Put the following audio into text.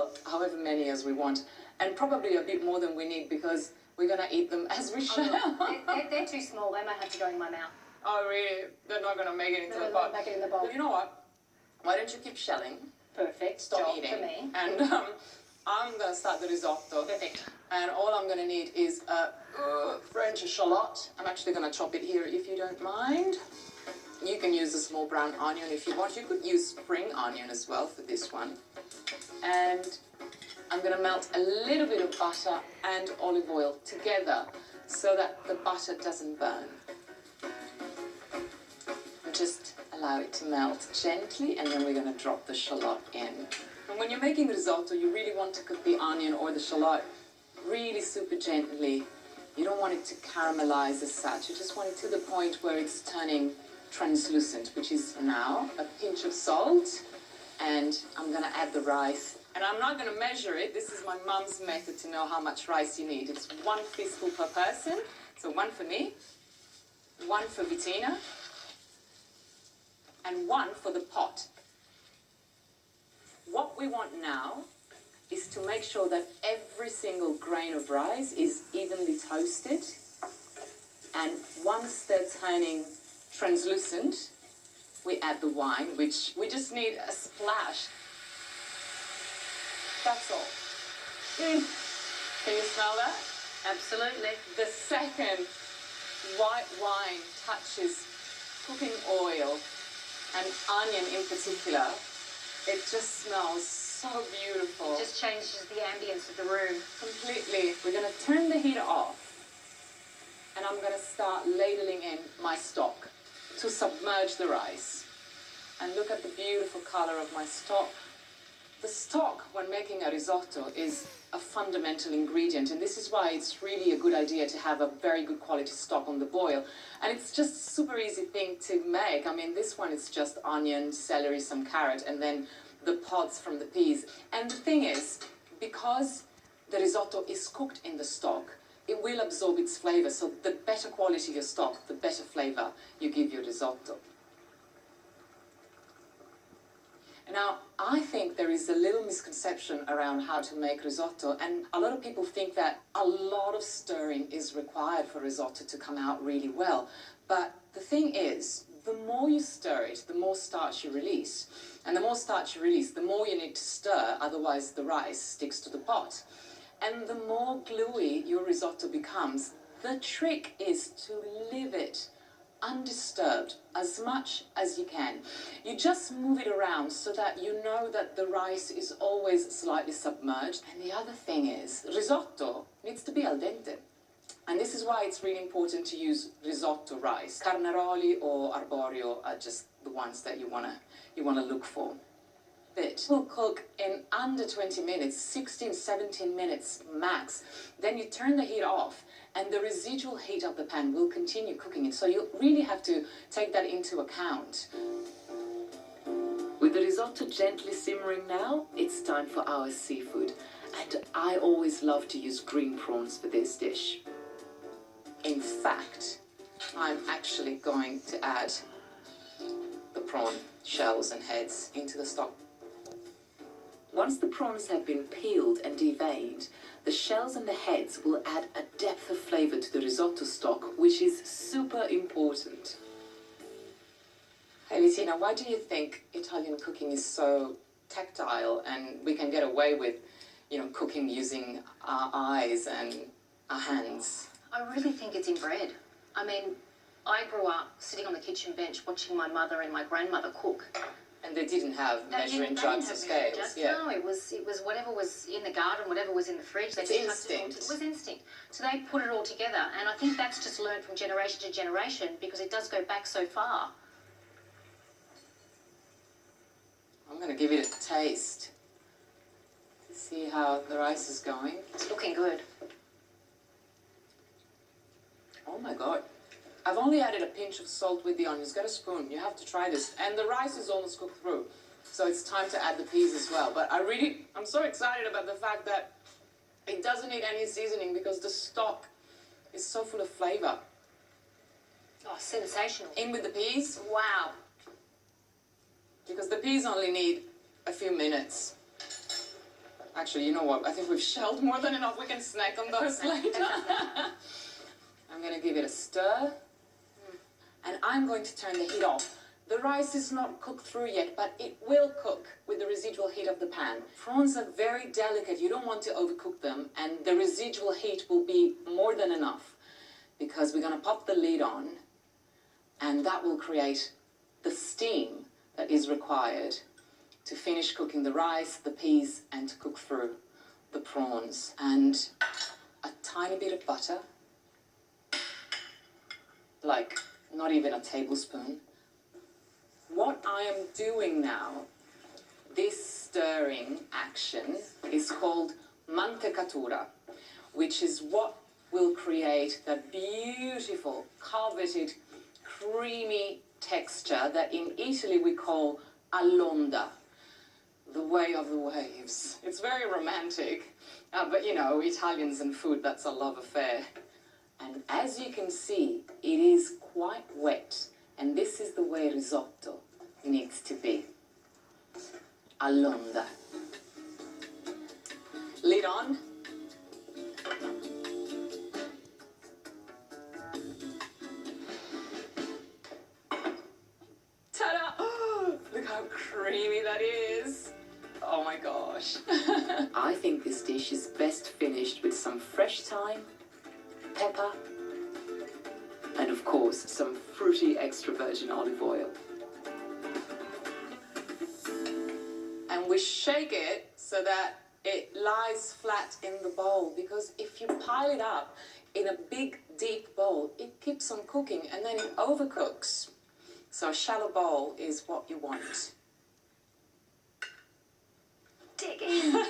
well, however many as we want, and probably a bit more than we need because we're going to eat them as we shall. They're too small. They might have to go in my mouth. Oh, really? They're not going to make it into the pot? Make it in the bowl. Well, you know what? Why don't you keep shelling? Perfect. Stop Job eating. for me. And I'm going to start the risotto. Perfect. And all I'm going to need is a French shallot. I'm actually going to chop it here if you don't mind. You can use a small brown onion if you want. You could use spring onion as well for this one. And I'm going to melt a little bit of butter and olive oil together so that the butter doesn't burn. And just allow it to melt gently, and then we're going to drop the shallot in. And when you're making risotto, you really want to cook the onion or the shallot really super gently. You don't want it to caramelize as such. You just want it to the point where it's turning translucent, which is now. A pinch of salt, and I'm going to add the rice. And I'm not going to measure it. This is my mum's method to know how much rice you need. It's 1 fistful per person. So 1 for me, 1 for Bettina, and 1 for the pot. What we want now is to make sure that every single grain of rice is evenly toasted. And once they're turning translucent, we add the wine, which we just need a splash. That's all. Can you smell that? Absolutely. The second white wine touches cooking oil and onion in particular, it just smells so beautiful. It just changes the ambience of the room. Completely. We're going to turn the heat off, and I'm going to start ladling in my stock to submerge the rice. And look at the beautiful color of my stock. The stock, when making a risotto, is a fundamental ingredient, and this is why it's really a good idea to have a very good quality stock on the boil. And it's just a super easy thing to make. I mean, this one is just onion, celery, some carrot, and then the pods from the peas. And the thing is, because the risotto is cooked in the stock, it will absorb its flavor. So the better quality your stock, the better flavor you give your risotto. Now, I think there is a little misconception around how to make risotto, and a lot of people think that a lot of stirring is required for risotto to come out really well. But the thing is, the more you stir it, the more starch you release. And the more starch you release, the more you need to stir, otherwise the rice sticks to the pot. And the more gluey your risotto becomes. The trick is to leave it undisturbed as much as you can. You just move it around so that you know that the rice is always slightly submerged. And the other thing is, risotto needs to be al dente. And this is why it's really important to use risotto rice. Carnaroli or arborio are just the ones that you wanna look for. It will cook in under 20 minutes, 16, 17 minutes max. Then you turn the heat off, and the residual heat of the pan will continue cooking it. So you really have to take that into account. With the risotto gently simmering now, it's time for our seafood. And I always love to use green prawns for this dish. In fact, I'm actually going to add the prawn shells and heads into the stock. Once the prawns have been peeled and deveined, the shells and the heads will add a depth of flavor to the risotto stock, which is super important. Hey Bettina, why do you think Italian cooking is so tactile and we can get away with, cooking using our eyes and our hands? I really think it's inbred. I mean, I grew up sitting on the kitchen bench watching my mother and my grandmother cook. And they didn't have measuring jugs or scales. Yeah. No, it was whatever was in the garden, whatever was in the fridge. It's instinct. It was instinct. So they put it all together, and I think that's just learned from generation to generation because it does go back so far. I'm going to give it a taste to see how the rice is going. It's looking good. Oh my God. I've only added a pinch of salt with the onions. Get a spoon. You have to try this. And the rice is almost cooked through. So it's time to add the peas as well. But I'm so excited about the fact that it doesn't need any seasoning because the stock is so full of flavor. Oh, sensational. In with the peas. Wow. Because the peas only need a few minutes. Actually, you know what? I think we've shelled more than enough. We can snack on those later. I'm going to give it a stir. And I'm going to turn the heat off. The rice is not cooked through yet, but it will cook with the residual heat of the pan. Prawns are very delicate. You don't want to overcook them, and the residual heat will be more than enough because we're going to pop the lid on, and that will create the steam that is required to finish cooking the rice, the peas, and to cook through the prawns. And a tiny bit of butter, like not even a tablespoon. What I am doing now, this stirring action, is called mantecatura, which is what will create that beautiful, coveted, creamy texture that in Italy we call all'onda, the way of the waves. It's very romantic, but you know, Italians and food, that's a love affair. And as you can see, it is quite wet. And this is the way risotto needs to be. All'onda. Lid on. Ta-da! Oh, look how creamy that is. Oh my gosh. I think this dish is best finished with some fresh thyme, pepper, and of course some fruity extra virgin olive oil. And we shake it so that it lies flat in the bowl, because if you pile it up in a big deep bowl, it keeps on cooking and then it overcooks. So a shallow bowl is what you want. Dig in.